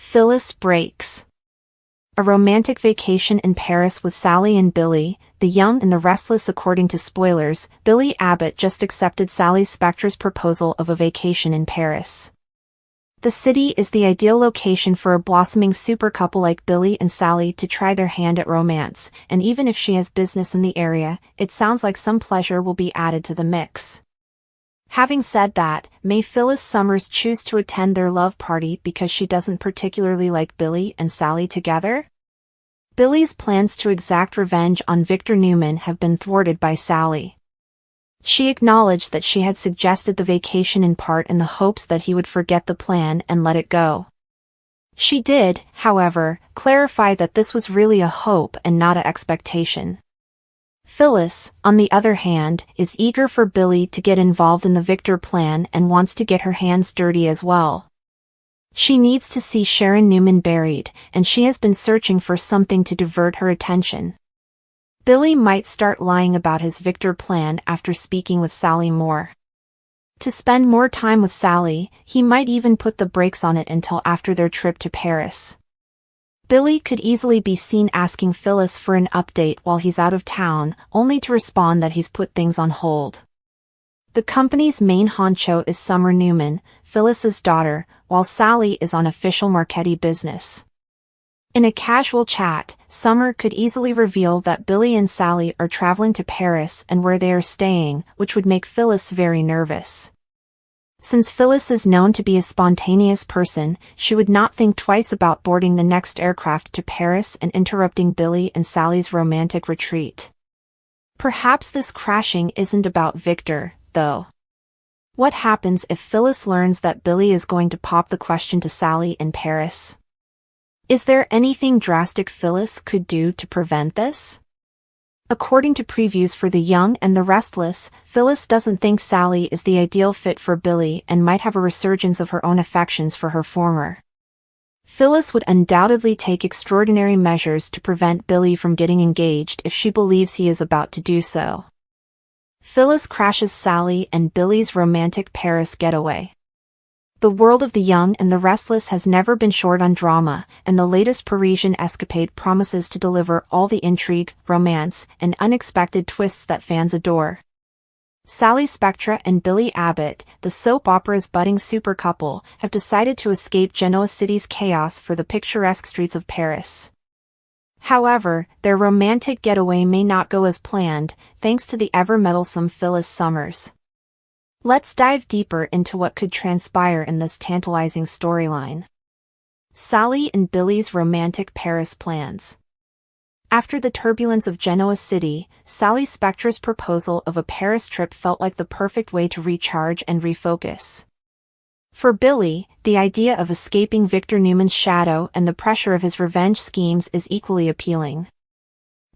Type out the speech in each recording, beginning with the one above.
Phyllis breaks. A romantic vacation in Paris with Sally and Billy, the young and the restless. According to spoilers, Billy Abbott just accepted Sally Spector's proposal of a vacation in Paris. The city is the ideal location for a blossoming super couple like Billy and Sally to try their hand at romance, and even if she has business in the area, it sounds like some pleasure will be added to the mix. Having said that, may Phyllis Summers choose to attend their love party because she doesn't particularly like Billy and Sally together? Billy's plans to exact revenge on Victor Newman have been thwarted by Sally. She acknowledged that she had suggested the vacation in part in the hopes that he would forget the plan and let it go. She did, however, clarify that this was really a hope and not an expectation. Phyllis, on the other hand, is eager for Billy to get involved in the Victor plan and wants to get her hands dirty as well. She needs to see Sharon Newman buried, and she has been searching for something to divert her attention. Billy might start lying about his Victor plan after speaking with Sally more. To spend more time with Sally, he might even put the brakes on it until after their trip to Paris. Billy could easily be seen asking Phyllis for an update while he's out of town, only to respond that he's put things on hold. The company's main honcho is Summer Newman, Phyllis's daughter, while Sally is on official Marchetti business. In a casual chat, Summer could easily reveal that Billy and Sally are traveling to Paris and where they are staying, which would make Phyllis very nervous. Since Phyllis is known to be a spontaneous person, she would not think twice about boarding the next aircraft to Paris and interrupting Billy and Sally's romantic retreat. Perhaps this crashing isn't about Victor, though. What happens if Phyllis learns that Billy is going to pop the question to Sally in Paris? Is there anything drastic Phyllis could do to prevent this? According to previews for The Young and the Restless, Phyllis doesn't think Sally is the ideal fit for Billy and might have a resurgence of her own affections for her former. Phyllis would undoubtedly take extraordinary measures to prevent Billy from getting engaged if she believes he is about to do so. Phyllis crashes Sally and Billy's romantic Paris getaway. The world of The Young and the Restless has never been short on drama, and the latest Parisian escapade promises to deliver all the intrigue, romance, and unexpected twists that fans adore. Sally Spector and Billy Abbott, the soap opera's budding super couple, have decided to escape Genoa City's chaos for the picturesque streets of Paris. However, their romantic getaway may not go as planned, thanks to the ever-meddlesome Phyllis Summers. Let's dive deeper into what could transpire in this tantalizing storyline. Sally and Billy's romantic Paris plans. After the turbulence of Genoa City, Sally Spector's proposal of a Paris trip felt like the perfect way to recharge and refocus. For Billy, the idea of escaping Victor Newman's shadow and the pressure of his revenge schemes is equally appealing.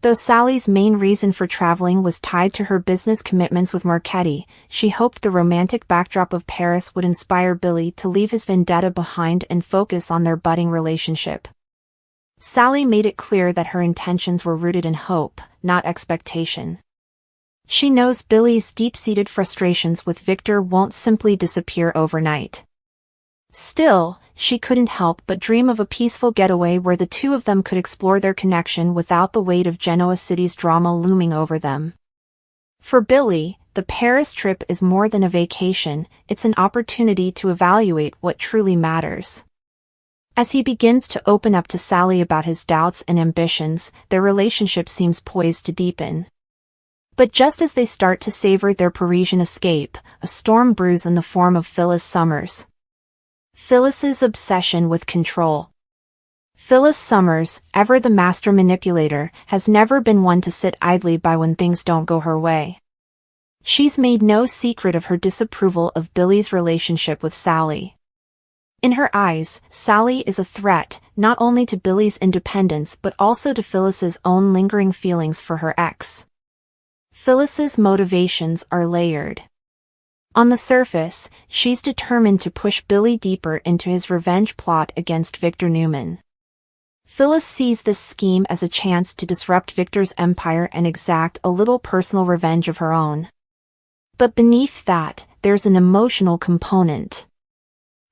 Though Sally's main reason for traveling was tied to her business commitments with Marchetti, she hoped the romantic backdrop of Paris would inspire Billy to leave his vendetta behind and focus on their budding relationship. Sally made it clear that her intentions were rooted in hope, not expectation. She knows Billy's deep-seated frustrations with Victor won't simply disappear overnight. Still, she couldn't help but dream of a peaceful getaway where the two of them could explore their connection without the weight of Genoa City's drama looming over them. For Billy, the Paris trip is more than a vacation, it's an opportunity to evaluate what truly matters. As he begins to open up to Sally about his doubts and ambitions, their relationship seems poised to deepen. But just as they start to savor their Parisian escape, a storm brews in the form of Phyllis Summers. Phyllis's obsession with control. Phyllis Summers, ever the master manipulator, has never been one to sit idly by when things don't go her way. She's made no secret of her disapproval of Billy's relationship with Sally. In her eyes, Sally is a threat, not only to Billy's independence but also to Phyllis's own lingering feelings for her ex. Phyllis's motivations are layered. On the surface, she's determined to push Billy deeper into his revenge plot against Victor Newman. Phyllis sees this scheme as a chance to disrupt Victor's empire and exact a little personal revenge of her own. But beneath that, there's an emotional component.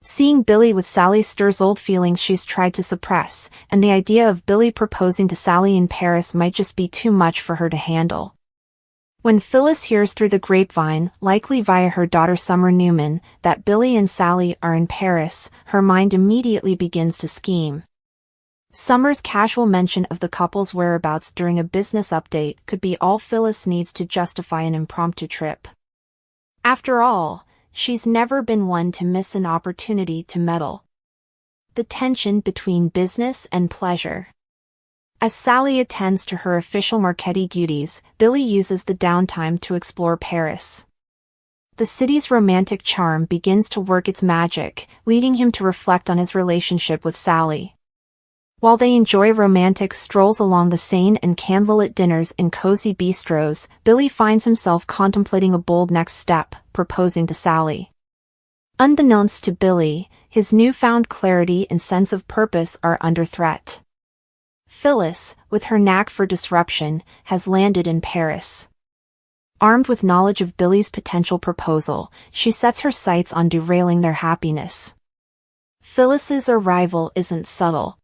Seeing Billy with Sally stirs old feelings she's tried to suppress, and the idea of Billy proposing to Sally in Paris might just be too much for her to handle. When Phyllis hears through the grapevine, likely via her daughter Summer Newman, that Billy and Sally are in Paris, her mind immediately begins to scheme. Summer's casual mention of the couple's whereabouts during a business update could be all Phyllis needs to justify an impromptu trip. After all, she's never been one to miss an opportunity to meddle. The tension between business and pleasure. As Sally attends to her official marquetry duties, Billy uses the downtime to explore Paris. The city's romantic charm begins to work its magic, leading him to reflect on his relationship with Sally. While they enjoy romantic strolls along the Seine and candlelit dinners in cozy bistros, Billy finds himself contemplating a bold next step, proposing to Sally. Unbeknownst to Billy, his newfound clarity and sense of purpose are under threat. Phyllis, with her knack for disruption, has landed in Paris. Armed with knowledge of Billy's potential proposal, she sets her sights on derailing their happiness. Phyllis's arrival isn't subtle.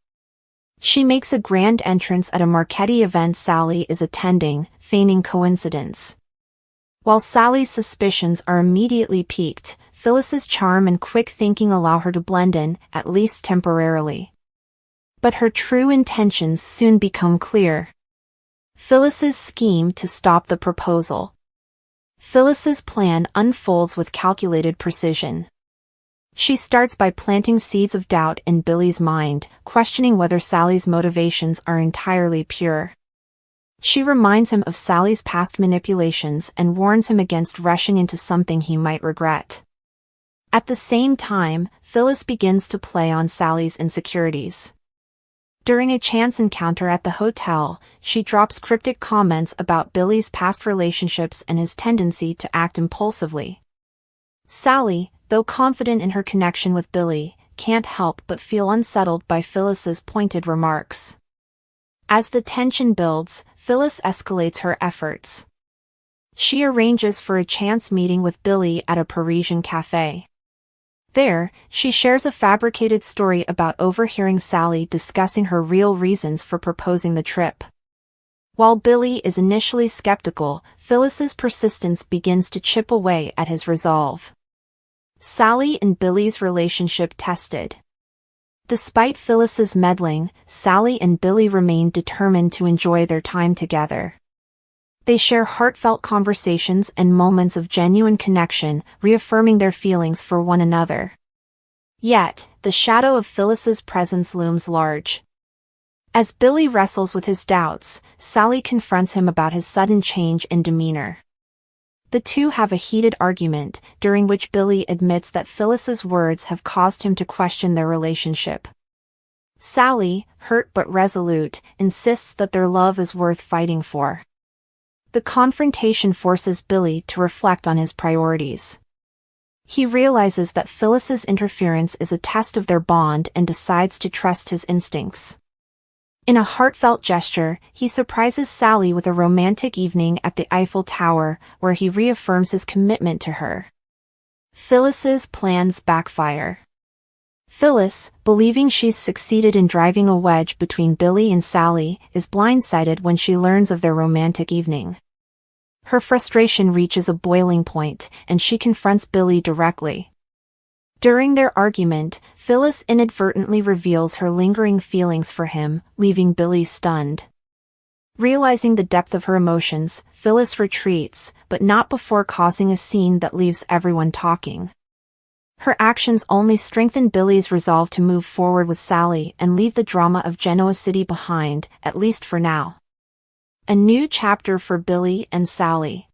She makes a grand entrance at a marquetry event Sally is attending, feigning coincidence. While Sally's suspicions are immediately piqued, Phyllis's charm and quick thinking allow her to blend in, at least temporarily. But her true intentions soon become clear. Phyllis's scheme to stop the proposal. Phyllis's plan unfolds with calculated precision. She starts by planting seeds of doubt in Billy's mind, questioning whether Sally's motivations are entirely pure. She reminds him of Sally's past manipulations and warns him against rushing into something he might regret. At the same time, Phyllis begins to play on Sally's insecurities. During a chance encounter at the hotel, she drops cryptic comments about Billy's past relationships and his tendency to act impulsively. Sally, though confident in her connection with Billy, can't help but feel unsettled by Phyllis's pointed remarks. As the tension builds, Phyllis escalates her efforts. She arranges for a chance meeting with Billy at a Parisian cafe. There, she shares a fabricated story about overhearing Sally discussing her real reasons for proposing the trip. While Billy is initially skeptical, Phyllis's persistence begins to chip away at his resolve. Sally and Billy's relationship tested. Despite Phyllis's meddling, Sally and Billy remain determined to enjoy their time together. They share heartfelt conversations and moments of genuine connection, reaffirming their feelings for one another. Yet, the shadow of Phyllis's presence looms large. As Billy wrestles with his doubts, Sally confronts him about his sudden change in demeanor. The two have a heated argument, during which Billy admits that Phyllis's words have caused him to question their relationship. Sally, hurt but resolute, insists that their love is worth fighting for. The confrontation forces Billy to reflect on his priorities. He realizes that Phyllis's interference is a test of their bond and decides to trust his instincts. In a heartfelt gesture, he surprises Sally with a romantic evening at the Eiffel Tower, where he reaffirms his commitment to her. Phyllis's plans backfire. Phyllis, believing she's succeeded in driving a wedge between Billy and Sally, is blindsided when she learns of their romantic evening. Her frustration reaches a boiling point, and she confronts Billy directly. During their argument, Phyllis inadvertently reveals her lingering feelings for him, leaving Billy stunned. Realizing the depth of her emotions, Phyllis retreats, but not before causing a scene that leaves everyone talking. Her actions only strengthen Billy's resolve to move forward with Sally and leave the drama of Genoa City behind, at least for now. A new chapter for Billy and Sally.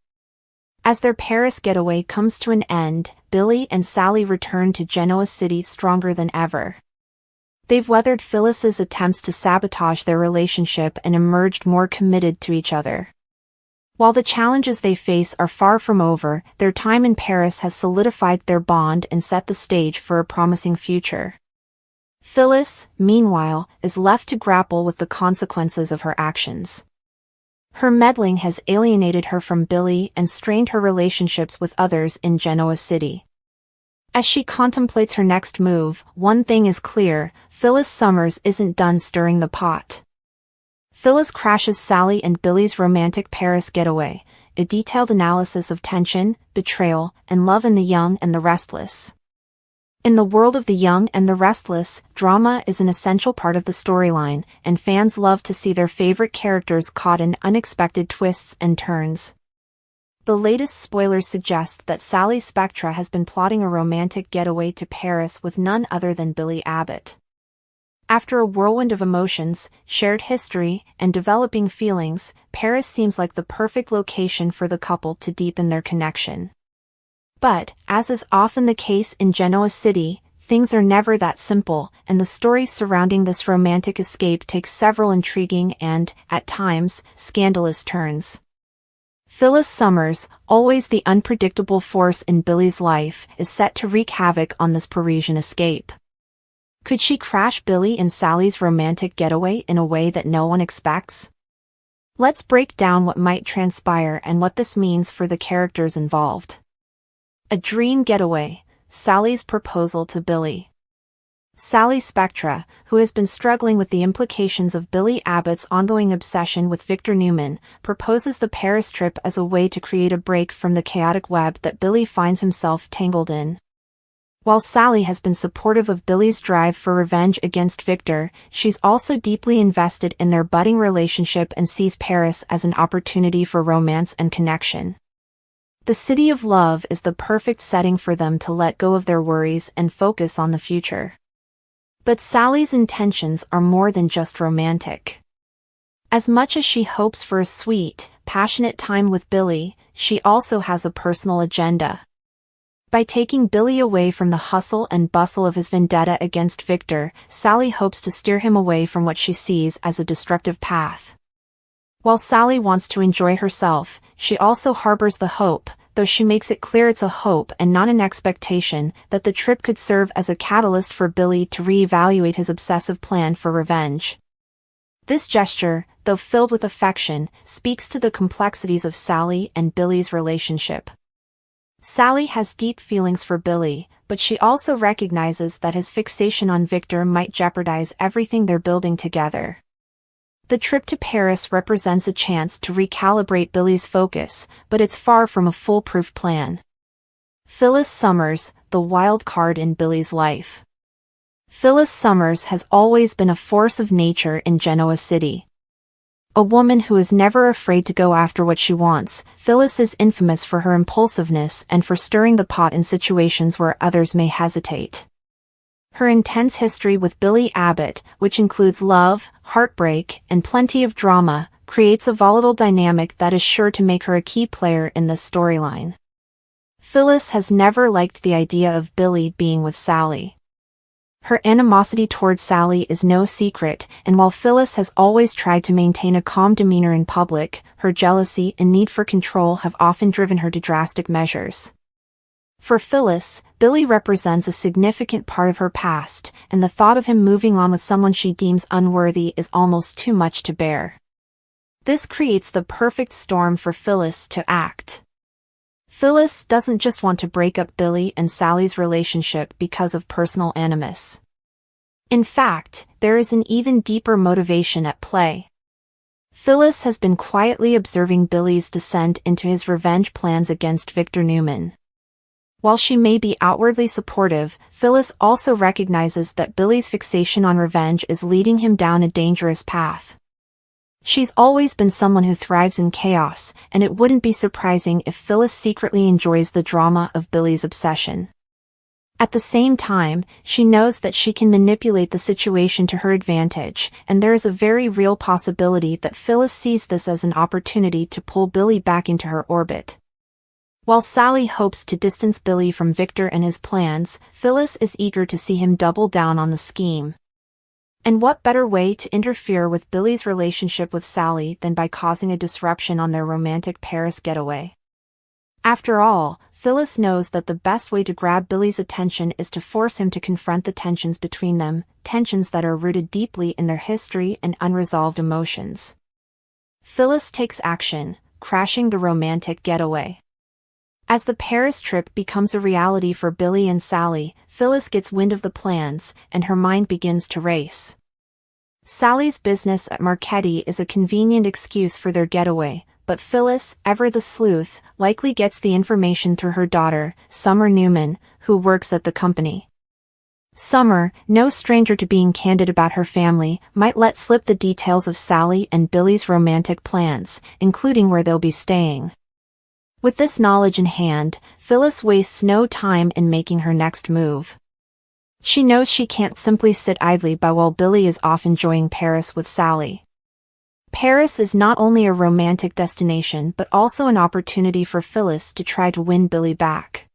As their Paris getaway comes to an end, Billy and Sally return to Genoa City stronger than ever. They've weathered Phyllis's attempts to sabotage their relationship and emerged more committed to each other. While the challenges they face are far from over, their time in Paris has solidified their bond and set the stage for a promising future. Phyllis, meanwhile, is left to grapple with the consequences of her actions. Her meddling has alienated her from Billy and strained her relationships with others in Genoa City. As she contemplates her next move, one thing is clear: Phyllis Summers isn't done stirring the pot. Phyllis crashes Sally and Billy's romantic Paris getaway, a detailed analysis of tension, betrayal, and love in The Young and the Restless. In the world of The Young and the Restless, drama is an essential part of the storyline, and fans love to see their favorite characters caught in unexpected twists and turns. The latest spoilers suggest that Sally Spectra has been plotting a romantic getaway to Paris with none other than Billy Abbott. After a whirlwind of emotions, shared history, and developing feelings, Paris seems like the perfect location for the couple to deepen their connection. But, as is often the case in Genoa City, things are never that simple, and the story surrounding this romantic escape takes several intriguing and, at times, scandalous turns. Phyllis Summers, always the unpredictable force in Billy's life, is set to wreak havoc on this Parisian escape. Could she crash Billy and Sally's romantic getaway in a way that no one expects? Let's break down what might transpire and what this means for the characters involved. A dream getaway: Sally's proposal to Billy. Sally Spectra, who has been struggling with the implications of Billy Abbott's ongoing obsession with Victor Newman, proposes the Paris trip as a way to create a break from the chaotic web that Billy finds himself tangled in. While Sally has been supportive of Billy's drive for revenge against Victor, she's also deeply invested in their budding relationship and sees Paris as an opportunity for romance and connection. The city of love is the perfect setting for them to let go of their worries and focus on the future. But Sally's intentions are more than just romantic. As much as she hopes for a sweet, passionate time with Billy, she also has a personal agenda. By taking Billy away from the hustle and bustle of his vendetta against Victor, Sally hopes to steer him away from what she sees as a destructive path. While Sally wants to enjoy herself, she also harbors the hope, though she makes it clear it's a hope and not an expectation, that the trip could serve as a catalyst for Billy to reevaluate his obsessive plan for revenge. This gesture, though filled with affection, speaks to the complexities of Sally and Billy's relationship. Sally has deep feelings for Billy, but she also recognizes that his fixation on Victor might jeopardize everything they're building together. The trip to Paris represents a chance to recalibrate Billy's focus, but it's far from a foolproof plan. Phyllis Summers, the wild card in Billy's life. Phyllis Summers has always been a force of nature in Genoa City. A woman who is never afraid to go after what she wants, Phyllis is infamous for her impulsiveness and for stirring the pot in situations where others may hesitate. Her intense history with Billy Abbott, which includes love, heartbreak, and plenty of drama, creates a volatile dynamic that is sure to make her a key player in this storyline. Phyllis has never liked the idea of Billy being with Sally. Her animosity towards Sally is no secret, and while Phyllis has always tried to maintain a calm demeanor in public, her jealousy and need for control have often driven her to drastic measures. For Phyllis, Billy represents a significant part of her past, and the thought of him moving on with someone she deems unworthy is almost too much to bear. This creates the perfect storm for Phyllis to act. Phyllis doesn't just want to break up Billy and Sally's relationship because of personal animus. In fact, there is an even deeper motivation at play. Phyllis has been quietly observing Billy's descent into his revenge plans against Victor Newman. While she may be outwardly supportive, Phyllis also recognizes that Billy's fixation on revenge is leading him down a dangerous path. She's always been someone who thrives in chaos, and it wouldn't be surprising if Phyllis secretly enjoys the drama of Billy's obsession. At the same time, she knows that she can manipulate the situation to her advantage, and there is a very real possibility that Phyllis sees this as an opportunity to pull Billy back into her orbit. While Sally hopes to distance Billy from Victor and his plans, Phyllis is eager to see him double down on the scheme. And what better way to interfere with Billy's relationship with Sally than by causing a disruption on their romantic Paris getaway? After all, Phyllis knows that the best way to grab Billy's attention is to force him to confront the tensions between them, tensions that are rooted deeply in their history and unresolved emotions. Phyllis takes action, crashing the romantic getaway. As the Paris trip becomes a reality for Billy and Sally, Phyllis gets wind of the plans, and her mind begins to race. Sally's business at Marchetti is a convenient excuse for their getaway, but Phyllis, ever the sleuth, likely gets the information through her daughter, Summer Newman, who works at the company. Summer, no stranger to being candid about her family, might let slip the details of Sally and Billy's romantic plans, including where they'll be staying. With this knowledge in hand, Phyllis wastes no time in making her next move. She knows she can't simply sit idly by while Billy is off enjoying Paris with Sally. Paris is not only a romantic destination but also an opportunity for Phyllis to try to win Billy back.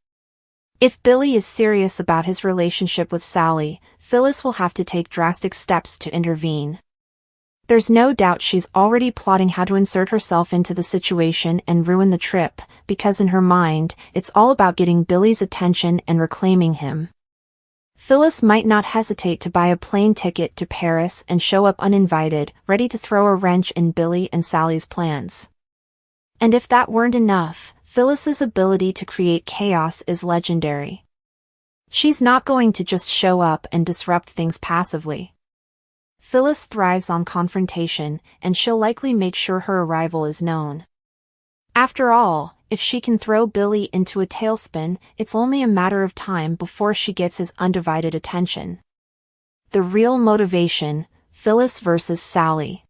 If Billy is serious about his relationship with Sally, Phyllis will have to take drastic steps to intervene. There's no doubt she's already plotting how to insert herself into the situation and ruin the trip, because in her mind, it's all about getting Billy's attention and reclaiming him. Phyllis might not hesitate to buy a plane ticket to Paris and show up uninvited, ready to throw a wrench in Billy and Sally's plans. And if that weren't enough, Phyllis's ability to create chaos is legendary. She's not going to just show up and disrupt things passively. Phyllis thrives on confrontation, and she'll likely make sure her arrival is known. After all, if she can throw Billy into a tailspin, it's only a matter of time before she gets his undivided attention. The real motivation: Phyllis versus Sally.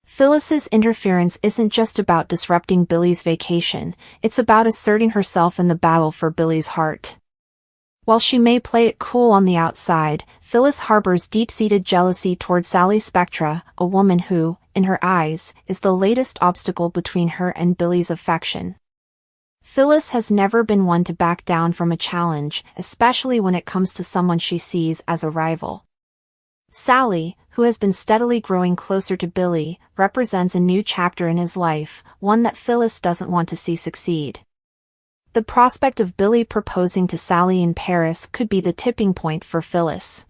Phyllis's interference isn't just about disrupting Billy's vacation, it's about asserting herself in the battle for Billy's heart. While she may play it cool on the outside, Phyllis harbors deep-seated jealousy toward Sally Spectra, a woman who, in her eyes, is the latest obstacle between her and Billy's affection. Phyllis has never been one to back down from a challenge, especially when it comes to someone she sees as a rival. Sally, who has been steadily growing closer to Billy, represents a new chapter in his life, one that Phyllis doesn't want to see succeed. The prospect of Billy proposing to Sally in Paris could be the tipping point for Phyllis.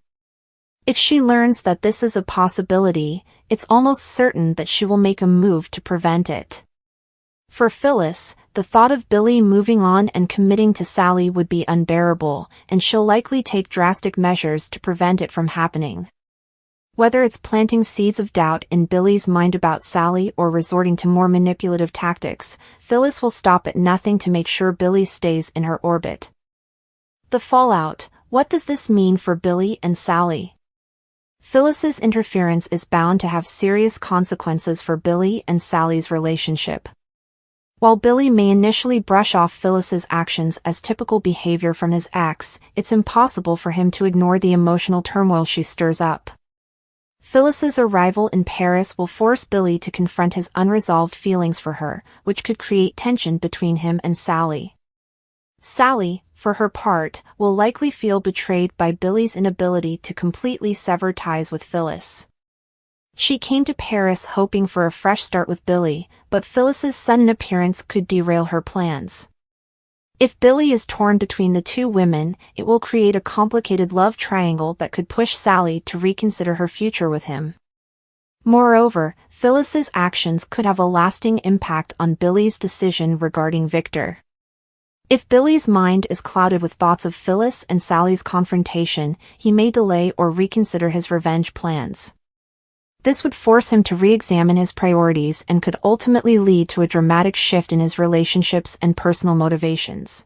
If she learns that this is a possibility, it's almost certain that she will make a move to prevent it. For Phyllis, the thought of Billy moving on and committing to Sally would be unbearable, and she'll likely take drastic measures to prevent it from happening. Whether it's planting seeds of doubt in Billy's mind about Sally or resorting to more manipulative tactics, Phyllis will stop at nothing to make sure Billy stays in her orbit. The fallout: what does this mean for Billy and Sally? Phyllis's interference is bound to have serious consequences for Billy and Sally's relationship. While Billy may initially brush off Phyllis's actions as typical behavior from his ex, it's impossible for him to ignore the emotional turmoil she stirs up. Phyllis's arrival in Paris will force Billy to confront his unresolved feelings for her, which could create tension between him and Sally. Sally, for her part, will likely feel betrayed by Billy's inability to completely sever ties with Phyllis. She came to Paris hoping for a fresh start with Billy, but Phyllis's sudden appearance could derail her plans. If Billy is torn between the two women, it will create a complicated love triangle that could push Sally to reconsider her future with him. Moreover, Phyllis's actions could have a lasting impact on Billy's decision regarding Victor. If Billy's mind is clouded with thoughts of Phyllis and Sally's confrontation, he may delay or reconsider his revenge plans. This would force him to re-examine his priorities and could ultimately lead to a dramatic shift in his relationships and personal motivations.